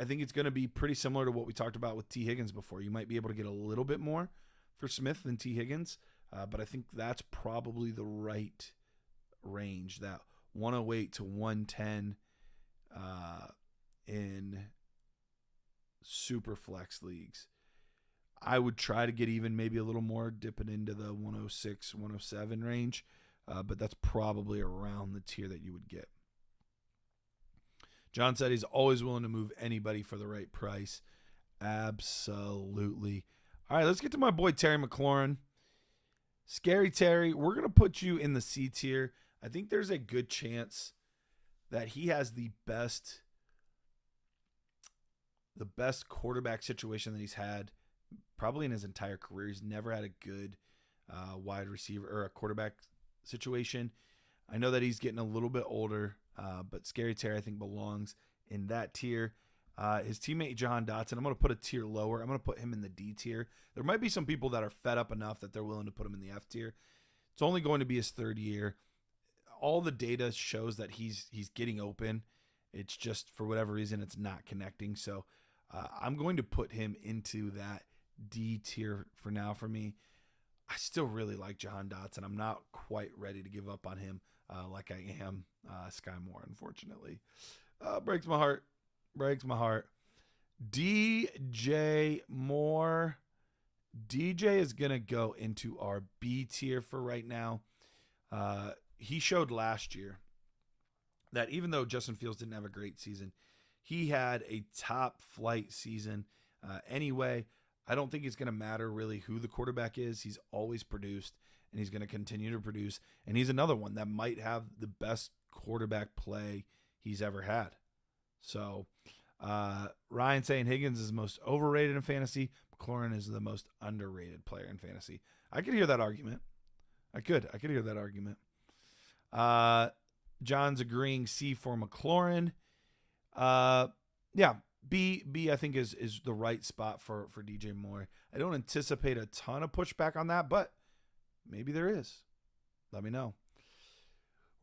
think it's going to be pretty similar to what we talked about with T. Higgins before. You might be able to get a little bit more for Smith than T. Higgins, but I think that's probably the right range, that 108 to 110 in super flex leagues. I would try to get even maybe a little more, dipping into the 106, 107 range, but that's probably around the tier that you would get. John said he's always willing to move anybody for the right price. Absolutely. All right, let's get to my boy Terry McLaurin. Scary Terry, we're going to put you in the C tier. I think there's a good chance that he has the best quarterback situation that he's had probably in his entire career. He's never had a good wide receiver or a quarterback situation. I know that he's getting a little bit older, but Scary Terry, I think, belongs in that tier. His teammate, Jahan Dotson, I'm going to put a tier lower. I'm going to put him in the D tier. There might be some people that are fed up enough that they're willing to put him in the F tier. It's only going to be his 3rd year. All the data shows that he's getting open. It's just, for whatever reason, it's not connecting. So I'm going to put him into that D tier for now for me. I still really like Jahan Dotson. I'm not quite ready to give up on him like I am Sky Moore, unfortunately. Breaks my heart. DJ Moore. DJ is going to go into our B tier for right now. He showed last year that even though Justin Fields didn't have a great season, he had a top flight season. Anyway, I don't think it's going to matter really who the quarterback is. He's always produced, and he's going to continue to produce. And he's another one that might have the best quarterback play he's ever had. So Ryan saying Higgins is the most overrated in fantasy. McLaurin is the most underrated player in fantasy. I could hear that argument. I could hear that argument. John's agreeing C for McLaurin. Yeah, B I think is the right spot for DJ Moore. I don't anticipate a ton of pushback on that, but maybe there is. Let me know.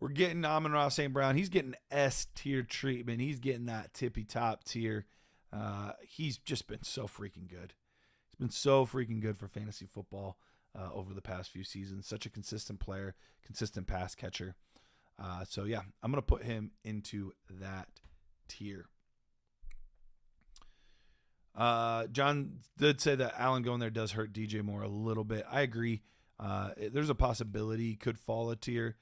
We're getting Amon-Ra St. Brown. He's getting S tier treatment. He's getting that tippy top tier. He's just been so freaking good. He's been so freaking good for fantasy football over the past few seasons. Such a consistent player, consistent pass catcher. So yeah, I'm going to put him into that tier. John did say that Allen going there does hurt DJ Moore a little bit. I agree. There's a possibility he could fall a tier,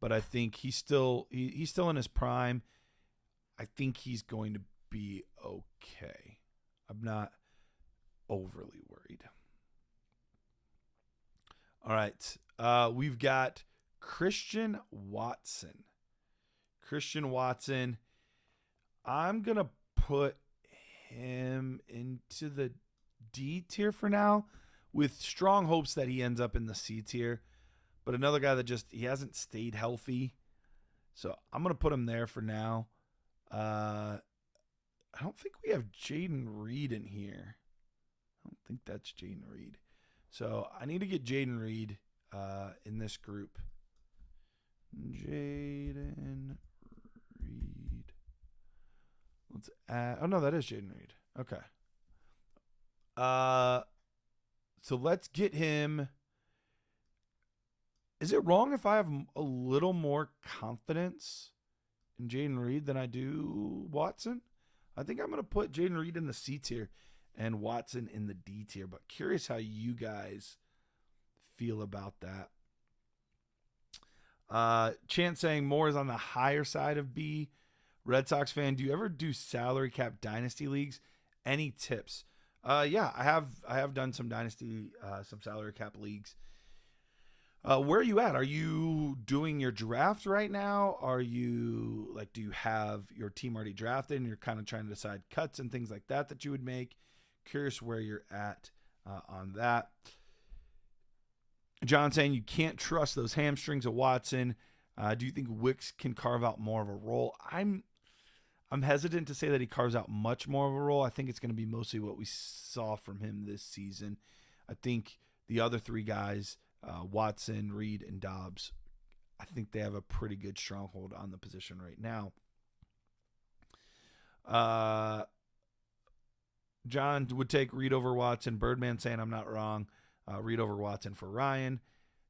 but I think he's still in his prime. I think he's going to be okay. I'm not overly worried. All right. We've got Christian Watson. Christian Watson. I'm going to put him into the D tier for now with strong hopes that he ends up in the C tier. But another guy that he hasn't stayed healthy. So I'm going to put him there for now. I don't think we have Jaden Reed in here. I don't think that's Jaden Reed. So I need to get Jaden Reed in this group. Jaden Reed. Let's add. Oh no, that is Jaden Reed. Okay. So let's get him. Is it wrong if I have a little more confidence in Jaden Reed than I do Watson? I think I'm going to put Jaden Reed in the C tier and Watson in the D tier, but curious how you guys feel about that. Chance saying Moore is on the higher side of B. Red Sox fan, do you ever do salary cap dynasty leagues? Any tips? Yeah, I have done some dynasty, some salary cap leagues. Where are you at? Are you doing your draft right now? Are you do you have your team already drafted and you're kind of trying to decide cuts and things like that you would make? Curious where you're at on that. John saying you can't trust those hamstrings of Watson. Do you think Wicks can carve out more of a role? I'm hesitant to say that he carves out much more of a role. I think it's going to be mostly what we saw from him this season. I think the other three guys, Watson, Reed, and Dobbs, I think they have a pretty good stronghold on the position right now. John would take Reed over Watson. Birdman saying I'm not wrong. Reed over Watson for Ryan.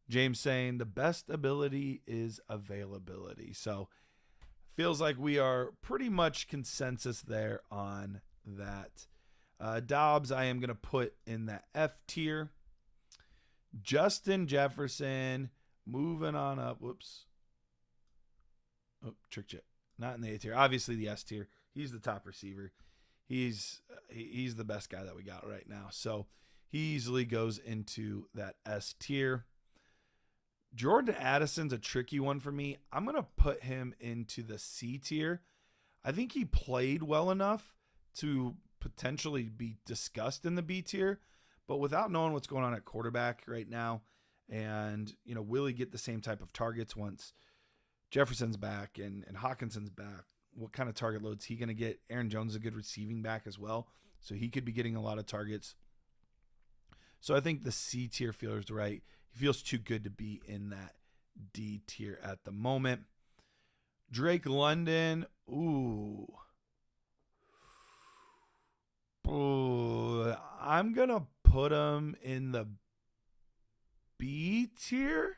James saying the best ability is availability. So feels like we are pretty much consensus there on that. Dobbs, I am going to put in the F tier. Justin Jefferson, moving on up. Whoops. Oh, tricked you. Not in the A tier. Obviously the S tier. He's the top receiver. He's the best guy that we got right now. So he easily goes into that S tier. Jordan Addison's a tricky one for me. I'm going to put him into the C tier. I think he played well enough to potentially be discussed in the B tier, but without knowing what's going on at quarterback right now, and will he get the same type of targets once Jefferson's back and Hawkinson's back? What kind of target loads he going to get? Aaron Jones is a good receiving back as well, so he could be getting a lot of targets. So I think the C tier feels right. He feels too good to be in that D tier at the moment. Drake London, ooh. I'm going to put him in the B tier.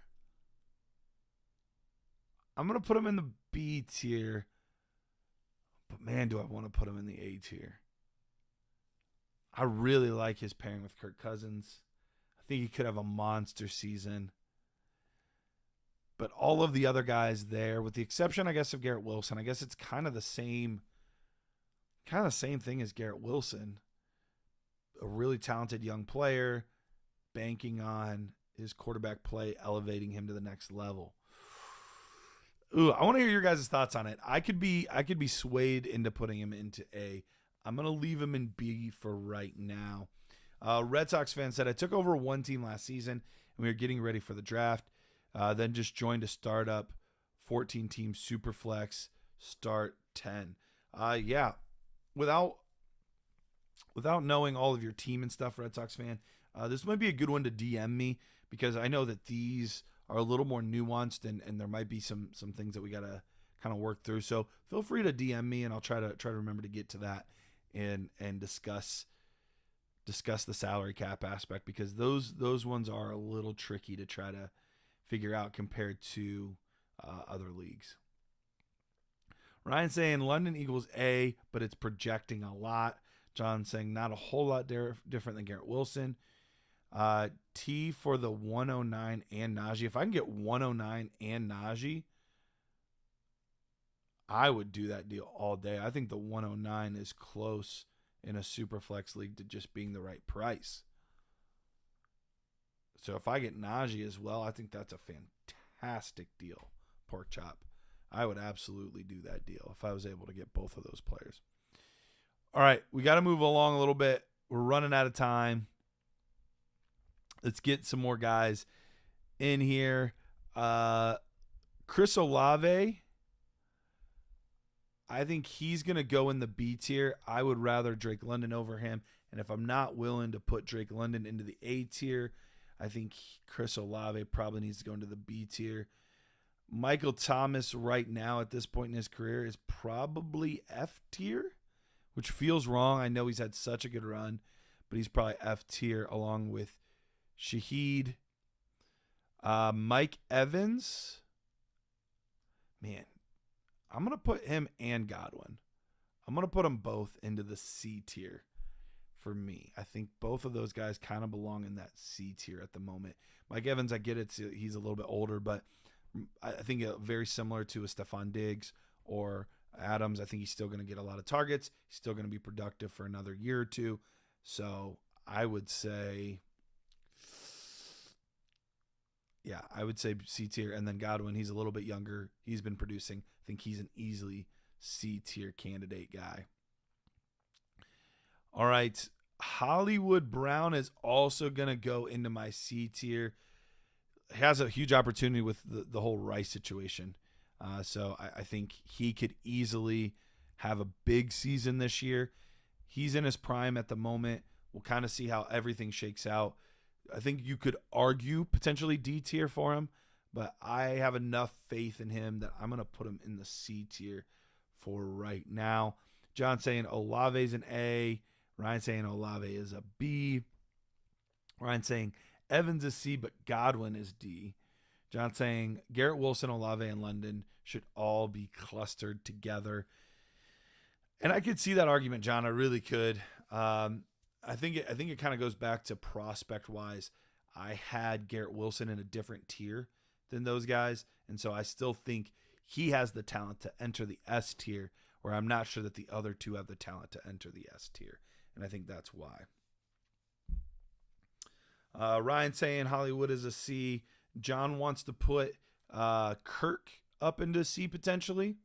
I'm going to put him in the B tier. But man, do I want to put him in the A tier. I really like his pairing with Kirk Cousins. I think he could have a monster season. But all of the other guys there, with the exception, I guess, of Garrett Wilson, I guess it's kind of the same thing as Garrett Wilson. A really talented young player, banking on his quarterback play, elevating him to the next level. Ooh, I want to hear your guys' thoughts on it. I could be swayed into putting him into A. I'm going to leave him in B for right now. Red Sox fan said, I took over one team last season, and we were getting ready for the draft. Then just joined a startup, 14-team Superflex, start 10. Yeah, without knowing all of your team and stuff, Red Sox fan, this might be a good one to DM me, because I know that these are a little more nuanced, and there might be some things that we got to kind of work through. So feel free to DM me, and I'll try to remember to get to that and discuss the salary cap aspect, because those ones are a little tricky to try to figure out compared to other leagues. Ryan saying London equals A, but it's projecting a lot. John saying not a whole lot different than Garrett Wilson. T for the 109 and Najee. If I can get 109 and Najee, I would do that deal all day. I think the 109 is close in a super flex league to just being the right price. So if I get Najee as well, I think that's a fantastic deal. Pork chop. I would absolutely do that deal if I was able to get both of those players. All right, we got to move along a little bit. We're running out of time. Let's get some more guys in here. Chris Olave, I think he's going to go in the B tier. I would rather Drake London over him. And if I'm not willing to put Drake London into the A tier, I think Chris Olave probably needs to go into the B tier. Michael Thomas right now at this point in his career is probably F tier, which feels wrong. I know he's had such a good run, but he's probably F tier along with Shaheed. Mike Evans. Man, I'm going to put him and Godwin. I'm going to put them both into the C tier for me. I think both of those guys kind of belong in that C tier at the moment. Mike Evans, I get it. He's a little bit older, but I think very similar to a Stephon Diggs or Adams. I think he's still going to get a lot of targets. He's still going to be productive for another year or two. So I would say, yeah, I would say C tier. And then Godwin, he's a little bit younger. He's been producing. I think he's an easily C tier candidate guy. All right. Hollywood Brown is also going to go into my C tier. Has a huge opportunity with the whole Rice situation. So I think he could easily have a big season this year. He's in his prime at the moment. We'll kind of see how everything shakes out. I think you could argue potentially D tier for him, but I have enough faith in him that I'm going to put him in the C tier for right now. John saying Olave's an A. Ryan saying Olave is a B. Ryan saying Evans is C, but Godwin is D. John saying Garrett Wilson, Olave, and London should all be clustered together. And I could see that argument, John. I really could. I think it kind of goes back to prospect wise. I had Garrett Wilson in a different tier than those guys, and so I still think he has the talent to enter the S tier, where I'm not sure that the other two have the talent to enter the S tier, and I think that's why. Ryan saying Hollywood is a C. John wants to put Kirk up into C potentially.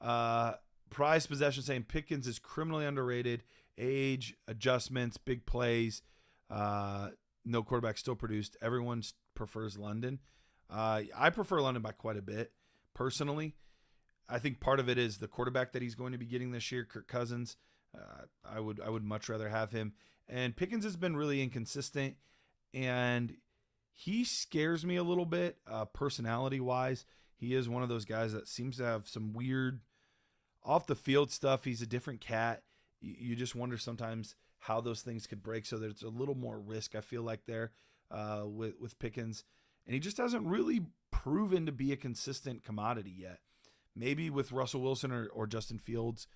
Prize Possession saying Pickens is criminally underrated. Age, adjustments, big plays. No quarterback still produced. Everyone prefers London. I prefer London by quite a bit, personally. I think part of it is the quarterback that he's going to be getting this year, Kirk Cousins. I would much rather have him. And Pickens has been really inconsistent, and he scares me a little bit personality-wise. He is one of those guys that seems to have some weird off-the-field stuff. He's a different cat. You just wonder sometimes how those things could break. So there's a little more risk, I feel like, there with Pickens. And he just hasn't really proven to be a consistent commodity yet. Maybe with Russell Wilson or Justin Fields,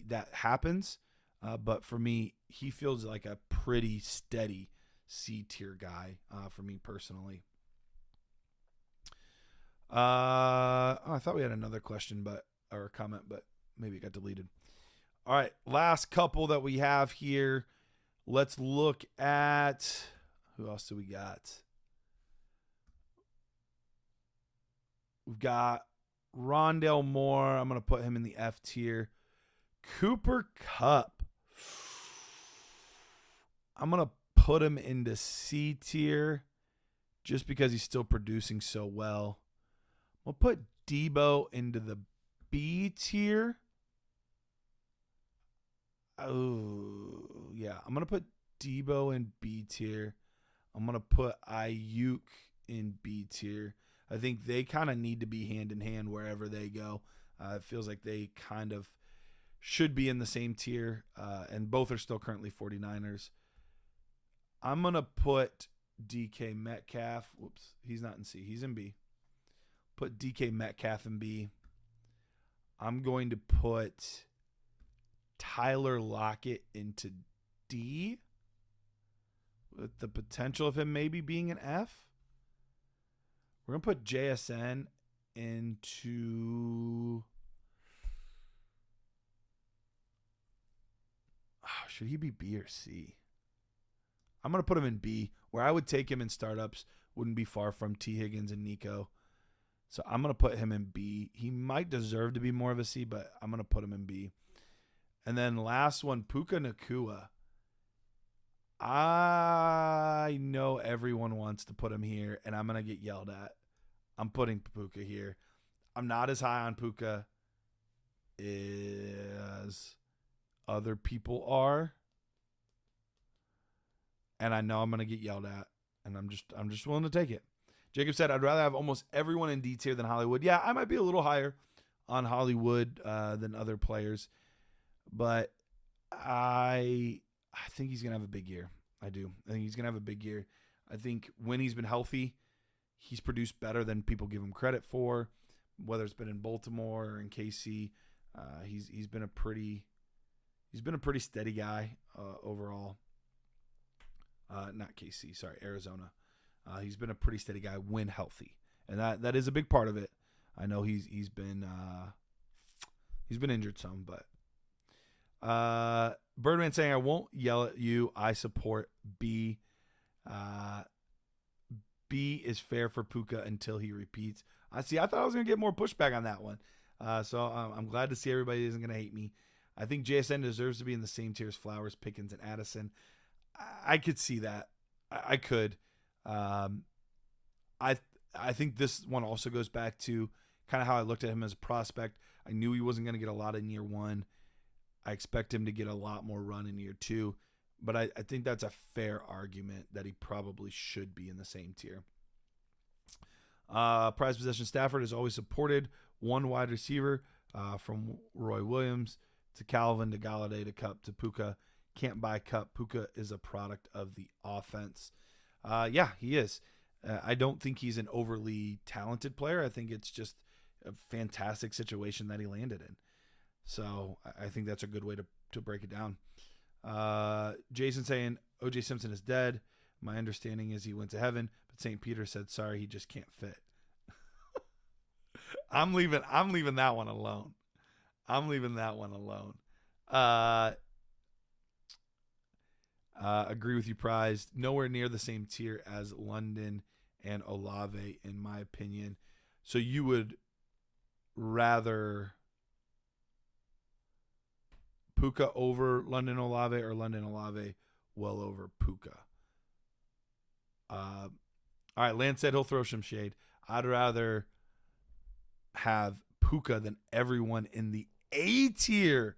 that happens. But for me, he feels like a pretty steady C-tier guy for me personally. I thought we had another question or a comment, but maybe it got deleted. All right, last couple that we have here. Let's look at who else do we got? We've got Rondale Moore. I'm going to put him in the F tier. Cooper Kupp. I'm going to put him into C tier just because he's still producing so well. We'll put Debo into the B tier. Oh, yeah. I'm going to put Debo in B tier. I'm going to put Ayuk in B tier. I think they kind of need to be hand in hand wherever they go. It feels like they kind of should be in the same tier, and both are still currently 49ers. I'm going to put DK Metcalf. Whoops, he's not in C. He's in B. Put DK Metcalf in B. I'm going to put Tyler Lockett into D with the potential of him maybe being an F. We're going to put JSN into Should he be B or C? I'm going to put him in B. Where I would take him in startups wouldn't be far from T. Higgins and Nico. So I'm going to put him in B. He might deserve to be more of a C, but I'm going to put him in B. And then last one, Puka Nacua. I know everyone wants to put him here, and I'm going to get yelled at. I'm putting Puka here. I'm not as high on Puka as other people are. And I know I'm going to get yelled at, and I'm just willing to take it. Jacob said, I'd rather have almost everyone in D tier than Hollywood. Yeah, I might be a little higher on Hollywood than other players, but I think he's going to have a big year. I do. I think he's going to have a big year. I think when he's been healthy, he's produced better than people give him credit for, whether it's been in Baltimore or in KC. He's been a pretty steady guy overall. Not KC, sorry, Arizona. He's been a pretty steady guy when healthy, and that is a big part of it. I know he's been injured some, but Birdman saying, I won't yell at you. I support B. B is fair for Puka until he repeats. I thought I was going to get more pushback on that one. So I'm glad to see everybody isn't going to hate me. I think JSN deserves to be in the same tier as Flowers, Pickens, and Addison. I could see that. I could. I think this one also goes back to kind of how I looked at him as a prospect. I knew he wasn't going to get a lot in year one. I expect him to get a lot more run in year two. But I think that's a fair argument that he probably should be in the same tier. Prize possession Stafford has always supported one wide receiver from Roy Williams to Calvin to Galladay to Kupp to Puka. Can't buy Kupp. Puka is a product of the offense. Yeah, he is. I don't think he's an overly talented player. I think it's just a fantastic situation that he landed in. So I think that's a good way to break it down. Jason saying O.J. Simpson is dead. My understanding is he went to heaven, but St. Peter said, sorry, he just can't fit. I'm leaving that one alone. Agree with you, Prize. Nowhere near the same tier as London and Olave, in my opinion. So you would rather Puka over London Olave or London Olave well over Puka? All right, Lance said he'll throw some shade. I'd rather have Puka than everyone in the A tier.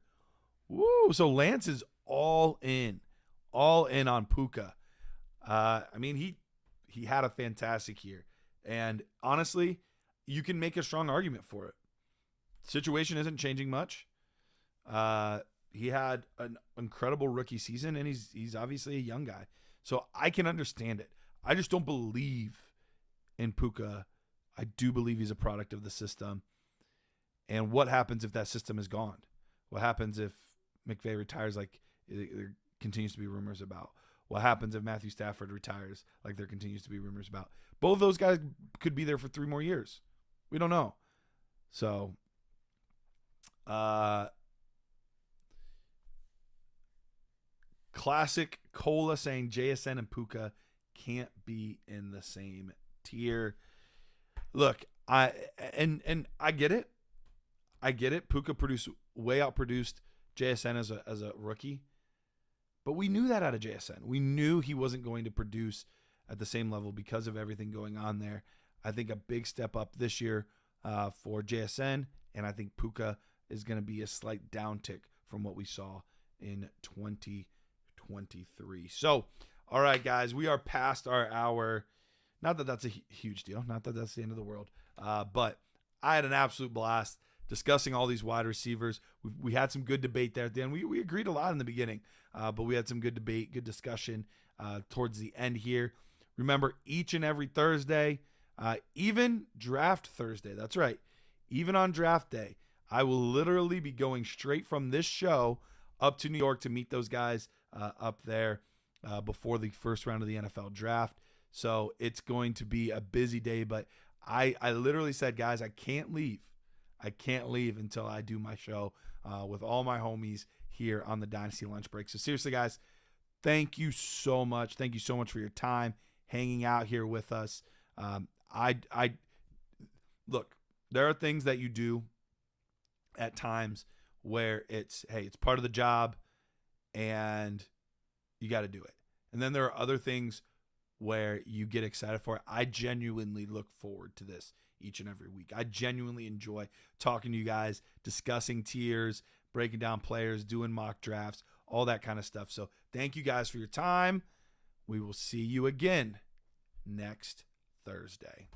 Woo! So Lance is all in on Puka. I mean, he had a fantastic year, and honestly, you can make a strong argument for it. Situation isn't changing much. He had an incredible rookie season, and he's obviously a young guy, so I can understand it. I just don't believe in Puka. I do believe he's a product of the system. And what happens if that system is gone? What happens if McVay retires like there continues to be rumors about? What happens if Matthew Stafford retires like there continues to be rumors about? Both of those guys could be there for 3 more years. We don't know. So, Classic Cola saying JSN and Puka can't be in the same tier. Look, I get it. I get it. Puka outproduced JSN as a rookie. But we knew that out of JSN. We knew he wasn't going to produce at the same level because of everything going on there. I think a big step up this year for JSN, and I think Puka is going to be a slight downtick from what we saw in 2023. So, all right, guys, we are past our hour. Not that that's a huge deal. Not that that's the end of the world. But I had an absolute blast discussing all these wide receivers. We had some good debate there at the end. We agreed a lot in the beginning, but we had some good debate, good discussion towards the end here. Remember, each and every Thursday, even draft Thursday, that's right, even on draft day, I will literally be going straight from this show up to New York to meet those guys up there before the first round of the NFL draft. So it's going to be a busy day, but I literally said, guys, I can't leave until I do my show with all my homies here on the Dynasty Lunch Break. So seriously, guys, thank you so much. Thank you so much for your time hanging out here with us. I look, there are things that you do at times where it's part of the job and you got to do it. And then there are other things where you get excited for it. I genuinely look forward to this each and every week. I genuinely enjoy talking to you guys, discussing tiers, breaking down players, doing mock drafts, all that kind of stuff. So thank you guys for your time. We will see you again next Thursday.